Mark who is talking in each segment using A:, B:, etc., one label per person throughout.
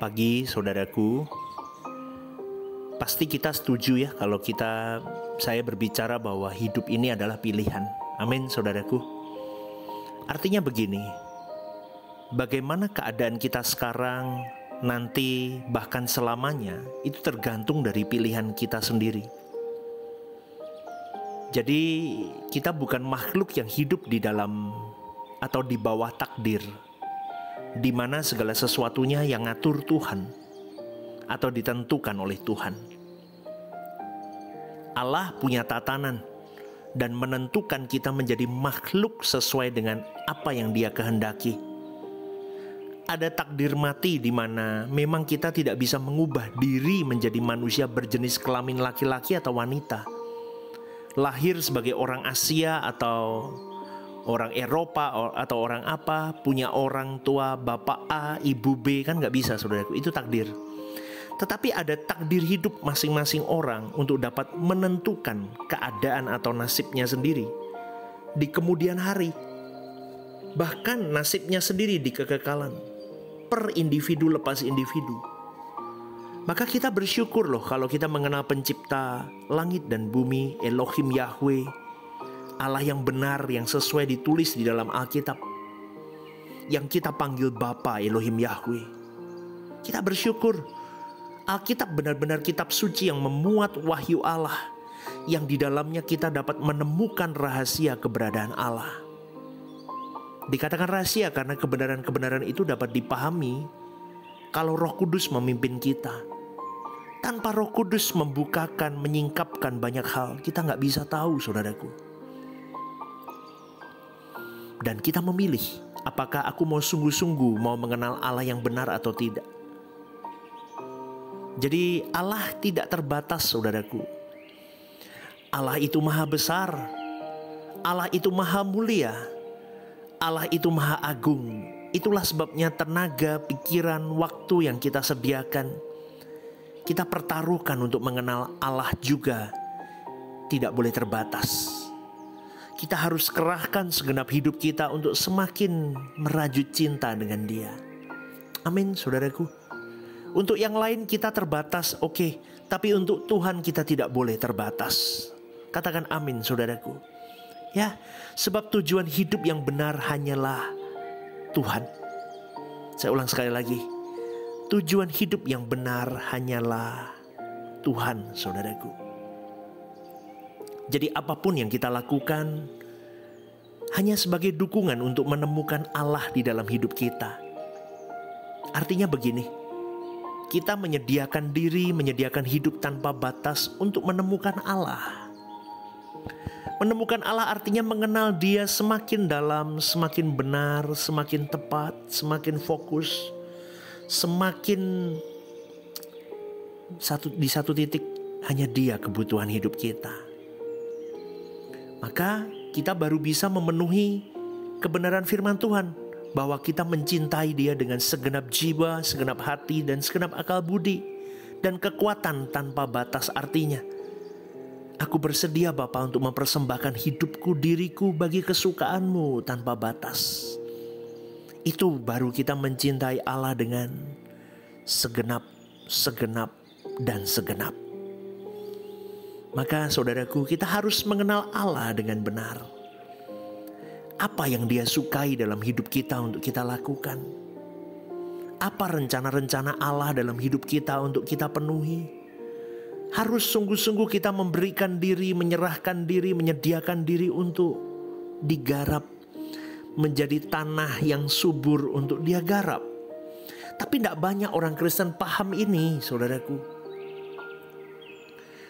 A: pagi, saudaraku. Pasti kita setuju ya kalau saya berbicara bahwa hidup ini adalah pilihan. Amin, saudaraku. Artinya begini, bagaimana keadaan kita sekarang, nanti, bahkan selamanya, itu tergantung dari pilihan kita sendiri. Jadi kita bukan makhluk yang hidup di dalam atau di bawah takdir, di mana segala sesuatunya yang ngatur Tuhan atau ditentukan oleh Tuhan. Allah punya tatanan dan menentukan kita menjadi makhluk sesuai dengan apa yang Dia kehendaki. Ada takdir mati di mana memang kita tidak bisa mengubah diri menjadi manusia berjenis kelamin laki-laki atau wanita. Lahir sebagai orang Asia atau orang Eropa atau orang apa, punya orang tua bapak A, ibu B, kan gak bisa, saudaraku. Itu takdir. Tetapi ada takdir hidup masing-masing orang untuk dapat menentukan keadaan atau nasibnya sendiri di kemudian hari. Bahkan nasibnya sendiri di kekekalan, per individu lepas individu. Maka kita bersyukur loh kalau kita mengenal pencipta langit dan bumi, Elohim Yahweh, Allah yang benar, yang sesuai ditulis di dalam Alkitab, yang kita panggil Bapa, Elohim Yahweh. Kita bersyukur Alkitab benar-benar kitab suci yang memuat wahyu Allah, yang di dalamnya kita dapat menemukan rahasia keberadaan Allah. Dikatakan rahasia karena kebenaran-kebenaran itu dapat dipahami kalau Roh Kudus memimpin kita. Tanpa Roh Kudus membukakan, menyingkapkan banyak hal, kita gak bisa tahu, saudaraku. Dan kita memilih apakah aku mau sungguh-sungguh mau mengenal Allah yang benar atau tidak. Jadi Allah tidak terbatas, saudaraku. Allah itu maha besar, Allah itu maha mulia, Allah itu maha agung. Itulah sebabnya tenaga, pikiran, waktu yang kita sediakan, kita pertaruhkan untuk mengenal Allah juga tidak boleh terbatas. Kita harus kerahkan segenap hidup kita untuk semakin merajut cinta dengan Dia. Amin, saudaraku. Untuk yang lain kita terbatas, oke. Tapi untuk Tuhan kita tidak boleh terbatas. Katakan amin, saudaraku. Ya, sebab tujuan hidup yang benar hanyalah Tuhan. Saya ulang sekali lagi. Tujuan hidup yang benar hanyalah Tuhan, saudaraku. Jadi apapun yang kita lakukan hanya sebagai dukungan untuk menemukan Allah di dalam hidup kita. Artinya begini, kita menyediakan diri, menyediakan hidup tanpa batas untuk menemukan Allah. Menemukan Allah artinya mengenal Dia semakin dalam, semakin benar, semakin tepat, semakin fokus, semakin di satu titik hanya Dia kebutuhan hidup kita. Maka kita baru bisa memenuhi kebenaran firman Tuhan, bahwa kita mencintai Dia dengan segenap jiwa, segenap hati, dan segenap akal budi, dan kekuatan tanpa batas. Artinya, aku bersedia Bapa untuk mempersembahkan hidupku, diriku bagi kesukaan-Mu tanpa batas. Itu baru kita mencintai Allah dengan segenap, dan segenap. Maka saudaraku, kita harus mengenal Allah dengan benar. Apa yang Dia sukai dalam hidup kita untuk kita lakukan? Apa rencana-rencana Allah dalam hidup kita untuk kita penuhi? Harus sungguh-sungguh kita memberikan diri, menyerahkan diri, menyediakan diri untuk digarap menjadi tanah yang subur untuk Dia garap. Tapi tidak banyak orang Kristen paham ini, saudaraku.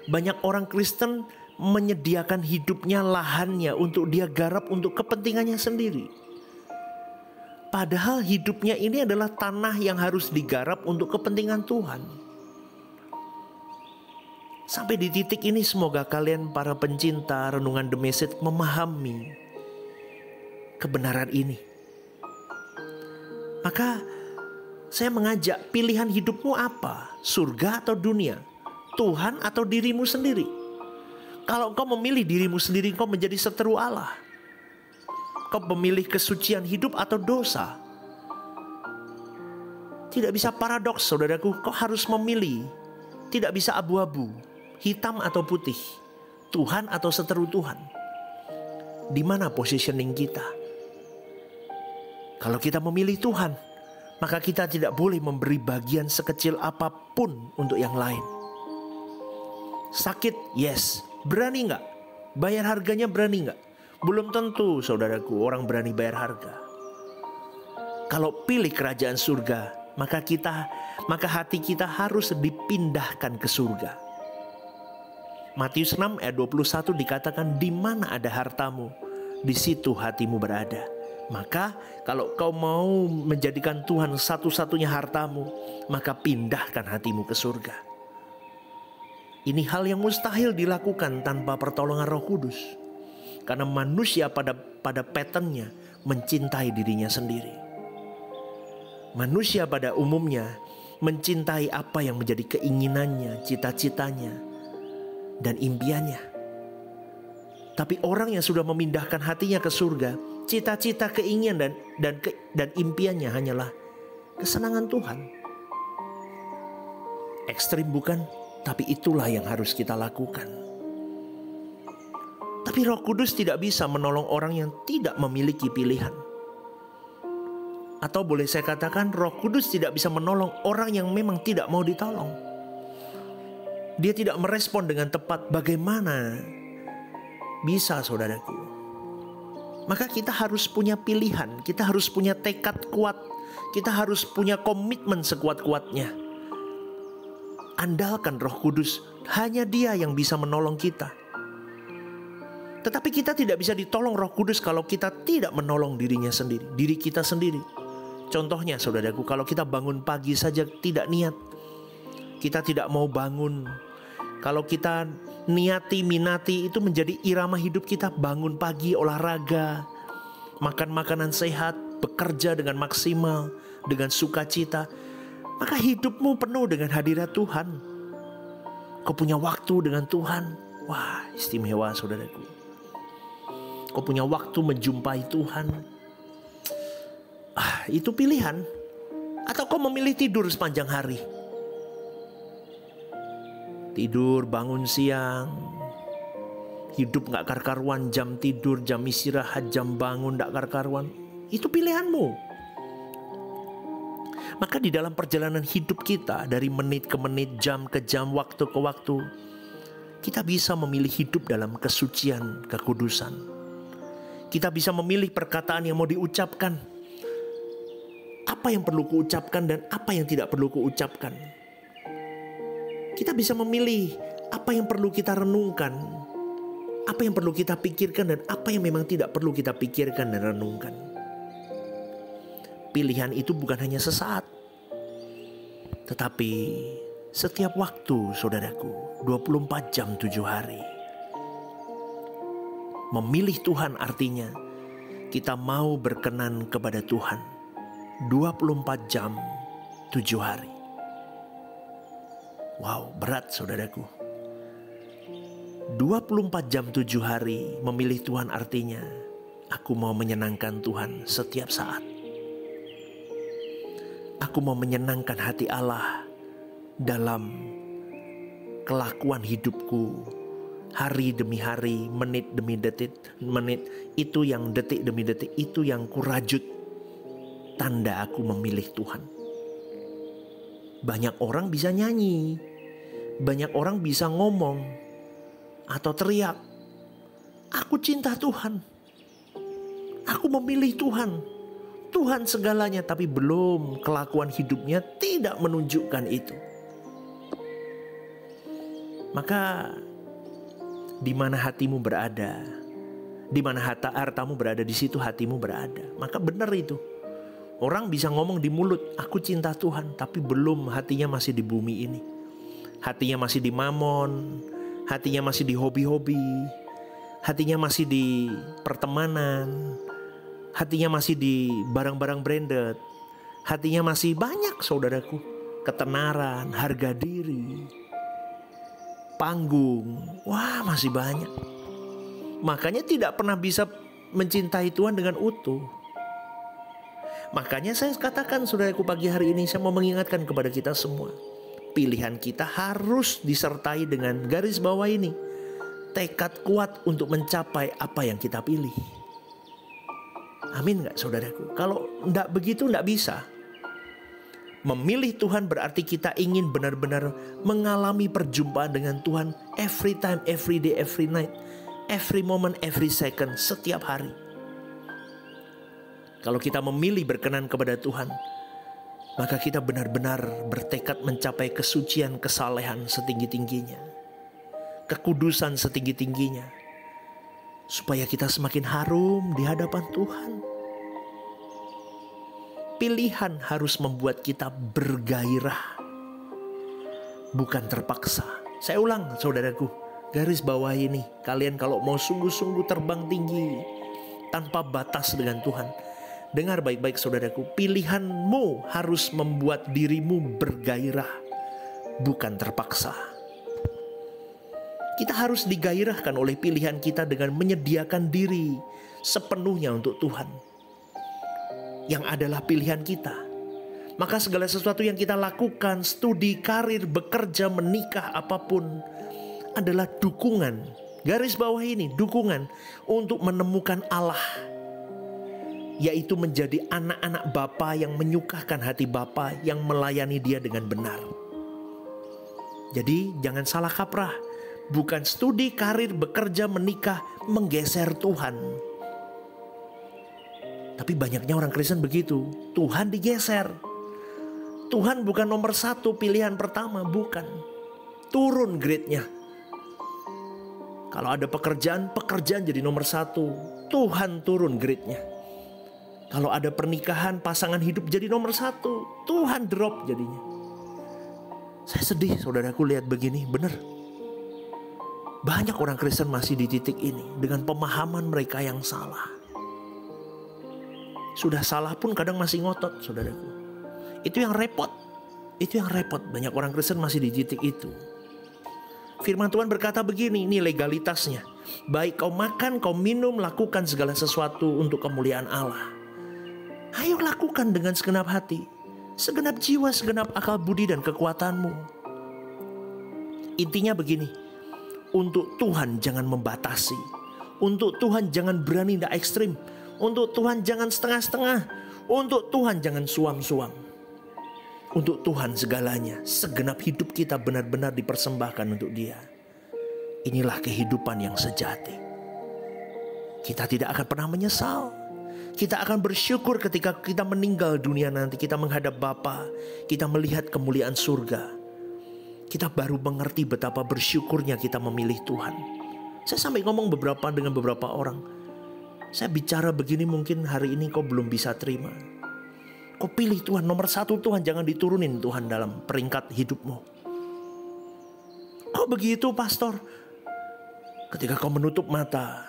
A: Banyak orang Kristen menyediakan hidupnya, lahannya untuk dia garap untuk kepentingannya sendiri. Padahal hidupnya ini adalah tanah yang harus digarap untuk kepentingan Tuhan. Sampai di titik ini semoga kalian para pencinta renungan The Message memahami kebenaran ini. Maka saya mengajak, pilihan hidupmu apa? Surga atau dunia? Tuhan atau dirimu sendiri? Kalau engkau memilih dirimu sendiri, engkau menjadi seteru Allah. Kau memilih kesucian hidup atau dosa. Tidak bisa paradoks, saudaraku. Kau harus memilih. Tidak bisa abu-abu, hitam atau putih, Tuhan atau seteru Tuhan. Di mana positioning kita? Kalau kita memilih Tuhan, maka kita tidak boleh memberi bagian sekecil apapun untuk yang lain. Sakit, yes. Berani nggak? Bayar harganya berani nggak? Belum tentu, saudaraku, orang berani bayar harga. Kalau pilih kerajaan surga, maka hati kita harus dipindahkan ke surga. Matius 6 ayat 21 dikatakan, di mana ada hartamu, di situ hatimu berada. Maka kalau kau mau menjadikan Tuhan satu-satunya hartamu, maka pindahkan hatimu ke surga. Ini hal yang mustahil dilakukan tanpa pertolongan Roh Kudus. Karena manusia pada patternnya mencintai dirinya sendiri. Manusia pada umumnya mencintai apa yang menjadi keinginannya, cita-citanya, dan impiannya. Tapi orang yang sudah memindahkan hatinya ke surga, cita-cita, keinginan dan impiannya hanyalah kesenangan Tuhan. Ekstrim bukan? Tapi itulah yang harus kita lakukan. Tapi Roh Kudus tidak bisa menolong orang yang tidak memiliki pilihan. Atau boleh saya katakan, Roh Kudus tidak bisa menolong orang yang memang tidak mau ditolong. Dia tidak merespon dengan tepat. Bagaimana bisa, saudaraku? Maka kita harus punya pilihan. Kita harus punya tekad kuat. Kita harus punya komitmen sekuat-kuatnya. Andalkan Roh Kudus. Hanya Dia yang bisa menolong kita. Tetapi kita tidak bisa ditolong Roh Kudus kalau kita tidak menolong diri kita sendiri. Contohnya, saudaraku, kalau kita bangun pagi saja tidak niat, kita tidak mau bangun. Kalau kita minati itu menjadi irama hidup kita. Bangun pagi, olahraga, makan makanan sehat, bekerja dengan maksimal, dengan sukacita, maka hidupmu penuh dengan hadirat Tuhan. Kau punya waktu dengan Tuhan. Wah, istimewa, saudaraku. Kau punya waktu menjumpai Tuhan. Itu pilihan. Atau kau memilih tidur sepanjang hari. Tidur, bangun siang, hidup gak karu-karuan, jam tidur, jam istirahat, jam bangun gak karu-karuan. Itu pilihanmu. Maka di dalam perjalanan hidup kita, dari menit ke menit, jam ke jam, waktu ke waktu, kita bisa memilih hidup dalam kesucian, kekudusan. Kita bisa memilih perkataan yang mau diucapkan. Apa yang perlu kuucapkan dan apa yang tidak perlu kuucapkan. Kita bisa memilih apa yang perlu kita renungkan, apa yang perlu kita pikirkan, dan apa yang memang tidak perlu kita pikirkan dan renungkan. Pilihan itu bukan hanya sesaat, tetapi setiap waktu, saudaraku, 24 jam 7 hari. Memilih Tuhan artinya kita mau berkenan kepada Tuhan 24 jam 7 hari. Wow, berat, saudaraku. 24 jam 7 hari memilih Tuhan artinya aku mau menyenangkan Tuhan setiap saat. Aku mau menyenangkan hati Allah dalam kelakuan hidupku, hari demi hari, menit demi detik, itu yang detik demi detik, itu yang kurajut. Tanda aku memilih Tuhan. Banyak orang bisa nyanyi, banyak orang bisa ngomong atau teriak, aku cinta Tuhan, aku memilih Tuhan, Tuhan segalanya, tapi belum kelakuan hidupnya tidak menunjukkan itu. Maka di mana hatimu berada, di mana hartamu berada, di situ hatimu berada. Maka benar itu. Orang bisa ngomong di mulut, aku cinta Tuhan, tapi belum, hatinya masih di bumi ini. Hatinya masih di mamon, hatinya masih di hobi-hobi, hatinya masih di pertemanan, hatinya masih di barang-barang branded, hatinya masih banyak, saudaraku. Ketenaran, harga diri, panggung, wah masih banyak. Makanya tidak pernah bisa mencintai Tuhan dengan utuh. Makanya saya katakan saudaraku, pagi hari ini saya mau mengingatkan kepada kita semua. Pilihan kita harus disertai dengan garis bawah ini. Tekad kuat untuk mencapai apa yang kita pilih. Amin gak saudaraku? Kalau enggak begitu enggak bisa. Memilih Tuhan berarti kita ingin benar-benar mengalami perjumpaan dengan Tuhan every time, every day, every night, every moment, every second, setiap hari. Kalau kita memilih berkenan kepada Tuhan, maka kita benar-benar bertekad mencapai kesucian, kesalehan setinggi-tingginya, kekudusan setinggi-tingginya, supaya kita semakin harum di hadapan Tuhan. Pilihan harus membuat kita bergairah, bukan terpaksa. Saya ulang saudaraku, garis bawah ini. Kalian kalau mau sungguh-sungguh terbang tinggi tanpa batas dengan Tuhan, dengar baik-baik saudaraku, pilihanmu harus membuat dirimu bergairah, bukan terpaksa. Kita harus digairahkan oleh pilihan kita dengan menyediakan diri sepenuhnya untuk Tuhan, yang adalah pilihan kita. Maka segala sesuatu yang kita lakukan, studi, karir, bekerja, menikah, apapun, adalah dukungan. Garis bawah ini, dukungan untuk menemukan Allah, yaitu menjadi anak-anak Bapa yang menyukakan hati Bapa, yang melayani Dia dengan benar. Jadi jangan salah kaprah. Bukan studi, karir, bekerja, menikah menggeser Tuhan. Tapi banyaknya orang Kristen begitu. Tuhan digeser. Tuhan bukan nomor satu pilihan pertama, bukan. Turun grade-nya. Kalau ada pekerjaan jadi nomor satu. Tuhan turun grade-nya. Kalau ada pernikahan, pasangan hidup jadi nomor satu. Tuhan drop jadinya. Saya sedih saudaraku lihat begini, benar. Banyak orang Kristen masih di titik ini dengan pemahaman mereka yang salah. Sudah salah pun kadang masih ngotot saudaraku. Itu yang repot. Itu yang repot. Banyak orang Kristen masih di titik itu. Firman Tuhan berkata begini, ini legalitasnya. Baik kau makan, kau minum, lakukan segala sesuatu untuk kemuliaan Allah. Ayo lakukan dengan segenap hati, segenap jiwa, segenap akal budi dan kekuatanmu. Intinya begini, untuk Tuhan jangan membatasi. Untuk Tuhan jangan berani tidak ekstrim. Untuk Tuhan jangan setengah-setengah. Untuk Tuhan jangan suam-suam. Untuk Tuhan segalanya, segenap hidup kita benar-benar dipersembahkan untuk Dia. Inilah kehidupan yang sejati. Kita tidak akan pernah menyesal. Kita akan bersyukur ketika kita meninggal dunia nanti. Kita menghadap Bapa, kita melihat kemuliaan surga. Kita baru mengerti betapa bersyukurnya kita memilih Tuhan. Saya sampai ngomong dengan beberapa orang. Saya bicara begini mungkin hari ini kau belum bisa terima. Kau pilih Tuhan, nomor satu Tuhan, jangan diturunin Tuhan dalam peringkat hidupmu. Kok begitu pastor? Ketika kau menutup mata,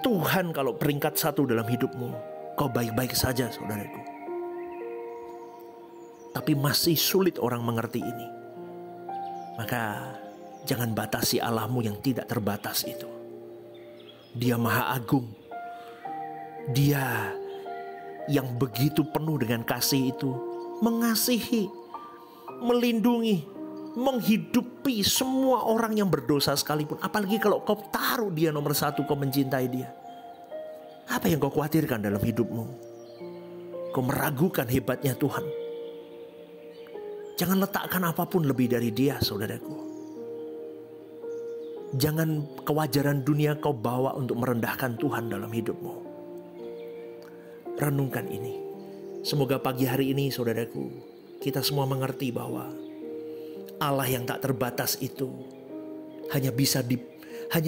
A: Tuhan kalau peringkat satu dalam hidupmu, kau baik-baik saja saudaraku. Tapi masih sulit orang mengerti ini. Maka jangan batasi Allahmu yang tidak terbatas itu. Dia Maha Agung. Dia yang begitu penuh dengan kasih itu, mengasihi, melindungi, menghidupi semua orang yang berdosa sekalipun. Apalagi kalau kau taruh Dia nomor satu, kau mencintai Dia. Apa yang kau khawatirkan dalam hidupmu? Kau meragukan hebatnya Tuhan. Jangan letakkan apapun lebih dari Dia saudaraku. Jangan kewajaran dunia kau bawa untuk merendahkan Tuhan dalam hidupmu. Renungkan ini. Semoga pagi hari ini saudaraku, kita semua mengerti bahwa Allah yang tak terbatas itu hanya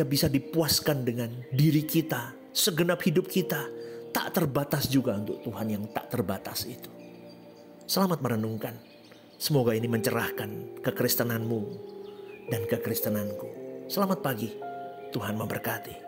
A: bisa dipuaskan dengan diri kita, segenap hidup kita. Tak terbatas juga untuk Tuhan yang tak terbatas itu. Selamat merenungkan. Semoga ini mencerahkan kekristenanmu dan kekristenanku. Selamat pagi, Tuhan memberkati.